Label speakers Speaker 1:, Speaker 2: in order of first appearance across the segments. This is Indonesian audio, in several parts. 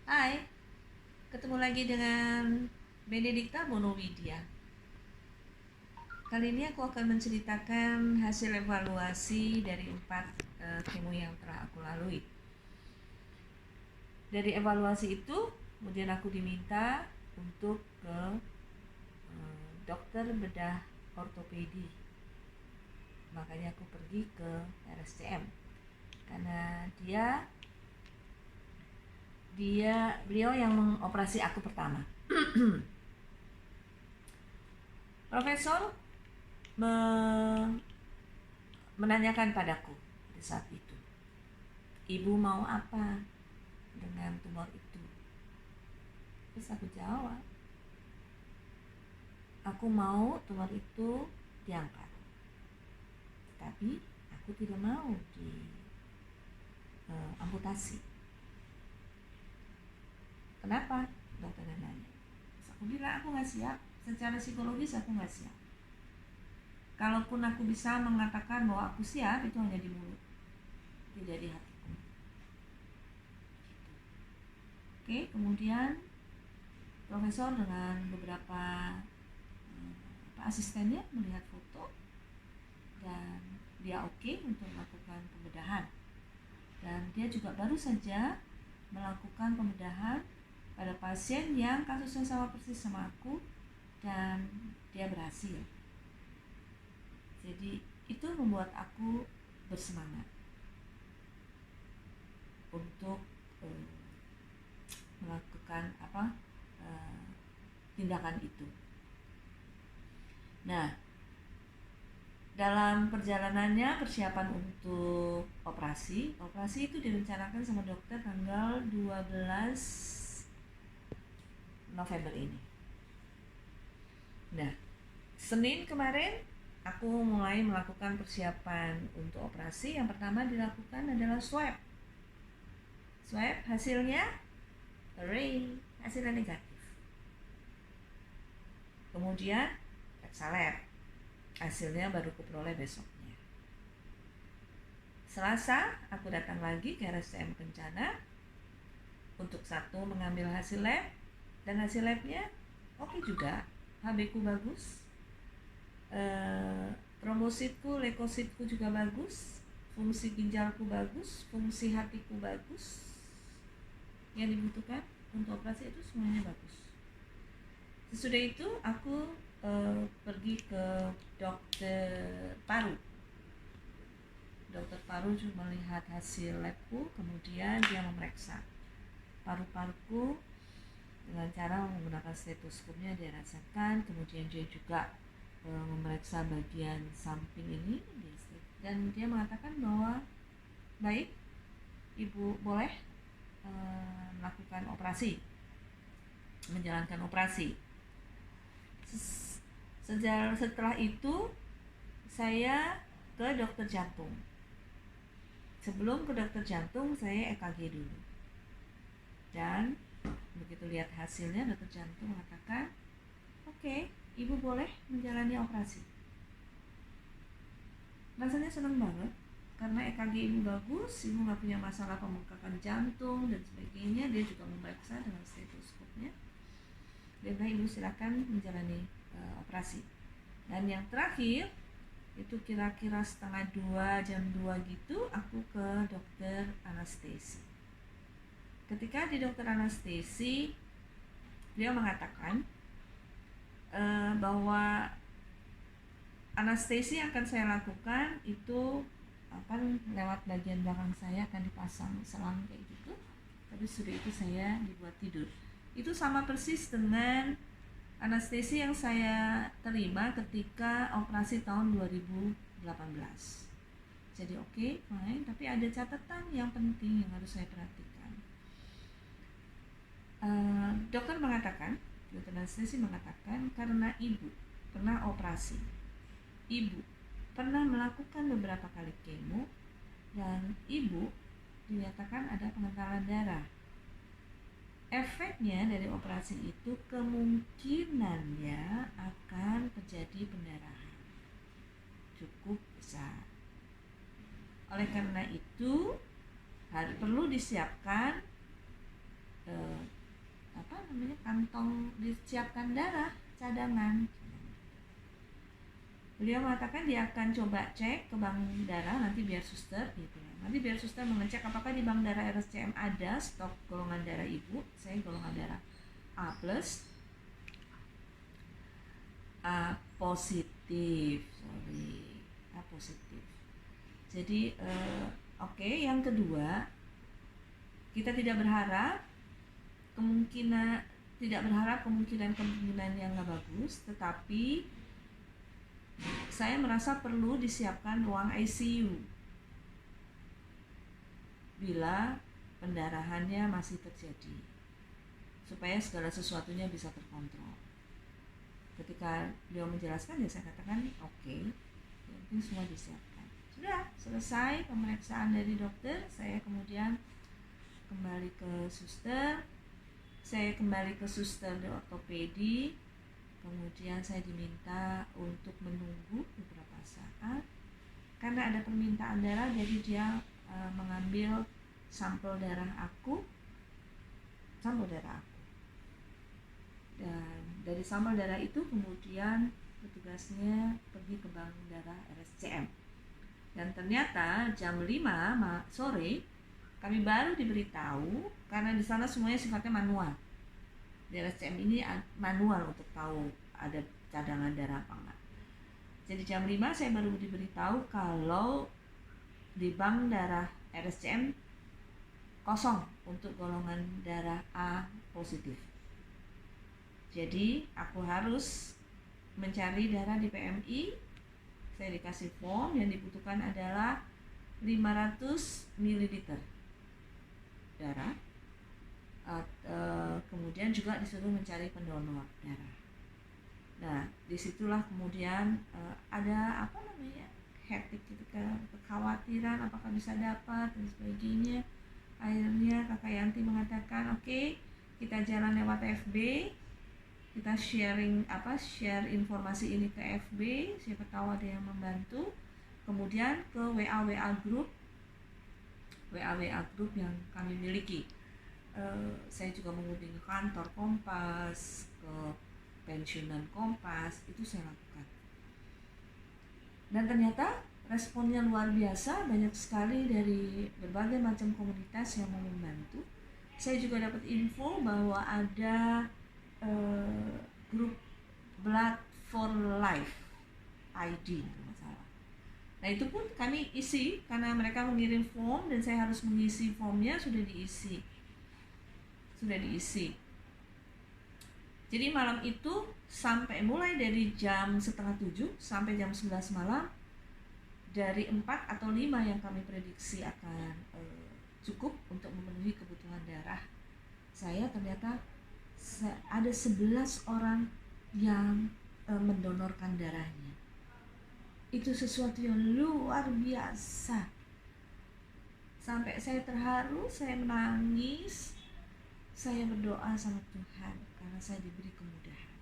Speaker 1: Hai, ketemu lagi dengan Benedikta Bonowidya. Kali ini aku akan menceritakan hasil evaluasi dari 4 kemo yang telah aku lalui. Dari evaluasi itu, kemudian aku diminta untuk ke dokter bedah ortopedi. Makanya aku pergi ke RSCM karena beliau yang mengoperasi aku pertama. Profesor menanyakan padaku di saat itu, ibu mau apa dengan tumor itu? Terus aku jawab, aku mau tumor itu diangkat, tapi aku tidak mau amputasi. Kenapa? Dokter nanya. Terus aku bilang aku nggak siap, secara psikologis aku nggak siap. Kalaupun aku bisa mengatakan bahwa aku siap, itu hanya di mulut, tidak di hatiku. Oke, kemudian profesor dengan beberapa asistennya melihat foto dan dia oke untuk melakukan pembedahan. Dan dia juga baru saja melakukan pembedahan pada pasien yang kasusnya sama persis sama aku dan dia berhasil. Jadi itu membuat aku bersemangat untuk melakukan tindakan itu. Nah, dalam perjalanannya persiapan untuk operasi itu direncanakan sama dokter tanggal 12 November ini. Nah, Senin kemarin aku mulai melakukan persiapan untuk operasi. Yang pertama dilakukan adalah swab. Hasilnya, hooray, hasilnya negatif. Kemudian periksa lab, hasilnya baru kuperoleh besoknya. Selasa aku datang lagi ke RSCM Kencana untuk mengambil hasil lab, dan hasil labnya oke juga. HB ku bagus, trombositku, leukositku juga bagus, fungsi ginjalku bagus, fungsi hatiku bagus. Yang dibutuhkan untuk operasi itu semuanya bagus. Sesudah itu aku pergi ke dokter paru. Dokter paru juga melihat hasil labku, kemudian dia memeriksa paru-paruku dengan cara menggunakan stetoskopnya, dia rasakan, kemudian dia juga memeriksa bagian samping ini, dan dia mengatakan bahwa baik, ibu boleh menjalankan operasi. Setelah itu saya ke dokter jantung. Sebelum ke dokter jantung, saya EKG dulu. Dan begitu lihat hasilnya, dokter jantung mengatakan, oke, ibu boleh menjalani operasi. Rasanya senang banget karena EKG ibu bagus, ibu nggak punya masalah pembengkakan jantung dan sebagainya. Dia juga memeriksa dengan stetoskopnya. Dan ibu silakan menjalani operasi. Dan yang terakhir itu kira-kira setengah 2, jam 2 gitu, aku ke dokter anestesi. Ketika di dokter anestesi, dia mengatakan bahwa anestesi yang akan saya lakukan itu akan lewat bagian belakang saya, akan dipasang selang kayak gitu. Tapi sudah itu saya dibuat tidur. Itu sama persis dengan anestesi yang saya terima ketika operasi tahun 2018. Jadi oke, fine, tapi ada catatan yang penting yang harus saya perhatikan. Dokter anestesi mengatakan karena ibu pernah operasi, ibu pernah melakukan beberapa kali kemo, dan ibu dinyatakan ada pengentalan darah. Efeknya dari operasi itu kemungkinannya akan terjadi pendarahan cukup besar. Oleh karena itu perlu disiapkan eh, kantong disiapkan darah cadangan. Beliau mengatakan dia akan coba cek ke bank darah nanti biar suster gitu ya. Nanti biar suster mengecek apakah di bank darah RSCM ada stok golongan darah ibu. Saya golongan darah A+, A positif. Jadi oke, yang kedua, kita tidak berharap kemungkinan yang nggak bagus, tetapi saya merasa perlu disiapkan ruang ICU bila pendarahannya masih terjadi, supaya segala sesuatunya bisa terkontrol. Ketika beliau menjelaskan, ya saya katakan oke, penting semua disiapkan. Sudah selesai pemeriksaan dari dokter, saya kemudian kembali ke suster di ortopedi. Kemudian saya diminta untuk menunggu beberapa saat karena ada permintaan darah, jadi dia mengambil sampel darah aku. Dan dari sampel darah itu kemudian petugasnya pergi ke bank darah RSCM. Dan ternyata jam 5 sore kami baru diberitahu, karena di sana semuanya sifatnya manual. Di RSCM ini manual untuk tahu ada cadangan darah apa enggak. Jadi jam 5 saya baru diberitahu kalau di bank darah RSCM kosong untuk golongan darah A positif. Jadi aku harus mencari darah di PMI. Saya dikasih form, yang dibutuhkan adalah 500 ml darah. Kemudian juga disuruh mencari pendonor darah. Nah, disitulah kemudian ada hektik gitu, kekhawatiran apakah bisa dapat dan sebagainya. Akhirnya Kakak Yanti mengatakan, oke, kita jalan lewat FB, kita share informasi ini ke FB, siapa tahu ada yang membantu. Kemudian ke WA group yang kami miliki. Saya juga menghubungi kantor Kompas, ke pensiunan Kompas, itu saya lakukan. Dan ternyata responnya luar biasa, banyak sekali dari berbagai macam komunitas yang mau membantu. Saya juga dapat info bahwa ada grup Blood for Life ID, masalah. Nah itu pun kami isi karena mereka mengirim form dan saya harus mengisi formnya, sudah diisi. Jadi malam itu mulai dari jam 6:30 sampai jam 11 malam, dari 4 atau 5 yang kami prediksi akan cukup untuk memenuhi kebutuhan darah saya, ternyata ada 11 orang yang mendonorkan darahnya. Itu sesuatu yang luar biasa. Sampai saya terharu, saya menangis, saya berdoa sama Tuhan karena saya diberi kemudahan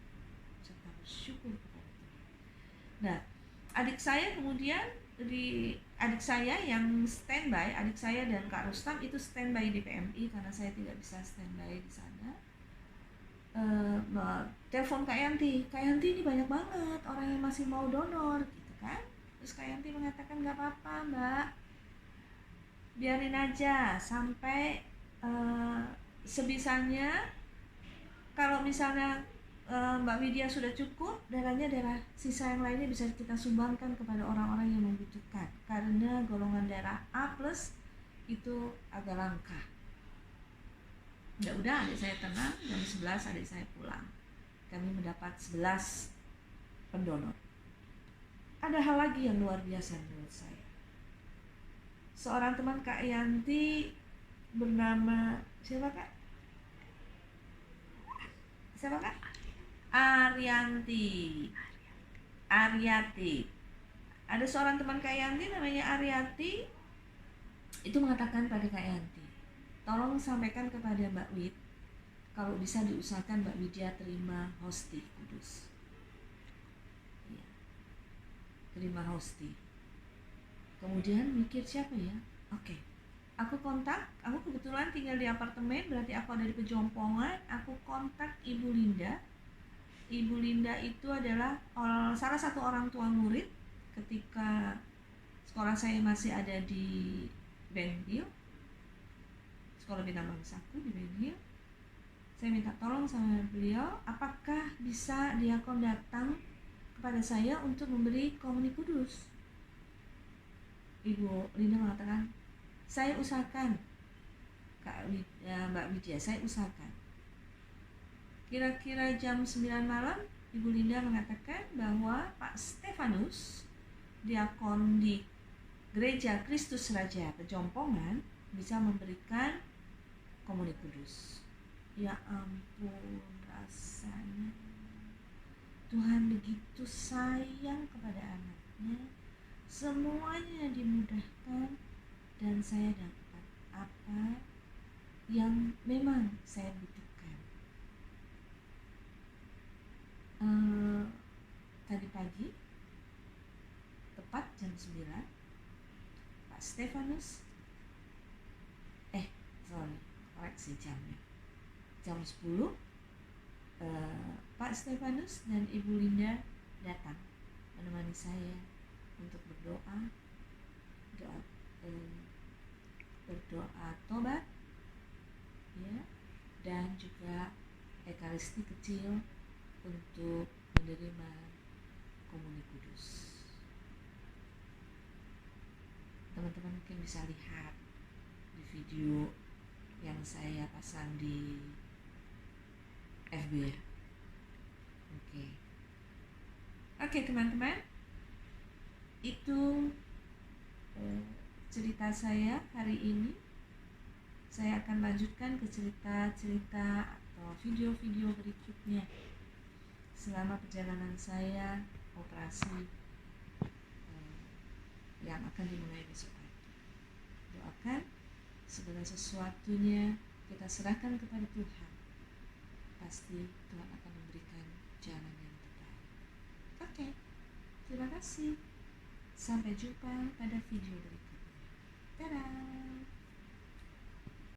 Speaker 1: serta bersyukur kepada Tuhan. Nah, adik saya yang standby, adik saya dan Kak Rustam itu standby di PMI karena saya tidak bisa standby di sana. Telepon Kak Yanti ini banyak banget orang yang masih mau donor gitu kan. Terus Kak Yanti mengatakan nggak apa-apa Mbak, biarin aja sampai sebisanya. Kalau misalnya Mbak Widya sudah cukup darahnya, darah sisa yang lainnya bisa kita sumbangkan kepada orang-orang yang membutuhkan, karena golongan darah A+ itu agak langka. Udah adik saya tenang, jam 11 adik saya pulang. Kami mendapat 11 pendonor. Ada hal lagi yang luar biasa menurut saya. Seorang teman Kak Yanti bernama siapa Kak? Aryati. Ada seorang teman Kak Yanti namanya Aryati, itu mengatakan pada Kak Yanti, tolong sampaikan kepada Mbak Wid kalau bisa diusahakan Mbak Widya terima hosti kudus. Ya, terima hosti. Kemudian mikir siapa ya? Oke, Aku kebetulan tinggal di apartemen, berarti aku ada di Pejompongan. Aku kontak Ibu Linda. Ibu Linda itu adalah salah satu orang tua murid ketika sekolah saya masih ada di Ben Hill, Sekolah Bina Bangsaku di Ben Hill. Saya minta tolong sama beliau, apakah bisa diakon datang kepada saya untuk memberi komuni kudus. Ibu Linda mengatakan, saya usahakan, Mbak Widya, saya usahakan. Kira-kira jam 9 malam, Ibu Linda mengatakan bahwa Pak Stefanus, diakon di Gereja Kristus Raja Pejompongan, bisa memberikan komuni kudus. Ya ampun, rasanya Tuhan begitu sayang kepada anaknya. Semuanya dimudahkan dan saya dapat apa yang memang saya butuhkan. Tadi pagi tepat jam 9, Pak Stefanus koreksi jamnya, jam 10 Pak Stefanus dan Ibu Linda datang menemani saya untuk berdoa tobat, ya, dan juga ekaristi kecil untuk menerima komuni kudus. Teman-teman mungkin bisa lihat di video yang saya pasang di FB ya. Oke teman-teman, itu cerita saya hari ini. Saya akan lanjutkan ke cerita-cerita atau video-video berikutnya selama perjalanan saya operasi yang akan dimulai besok pagi. Doakan segala sesuatunya kita serahkan kepada Tuhan. Pasti Tuhan akan memberikan jalan yang terbaik. Oke, terima kasih. Sampai jumpa pada video berikutnya. Dadah.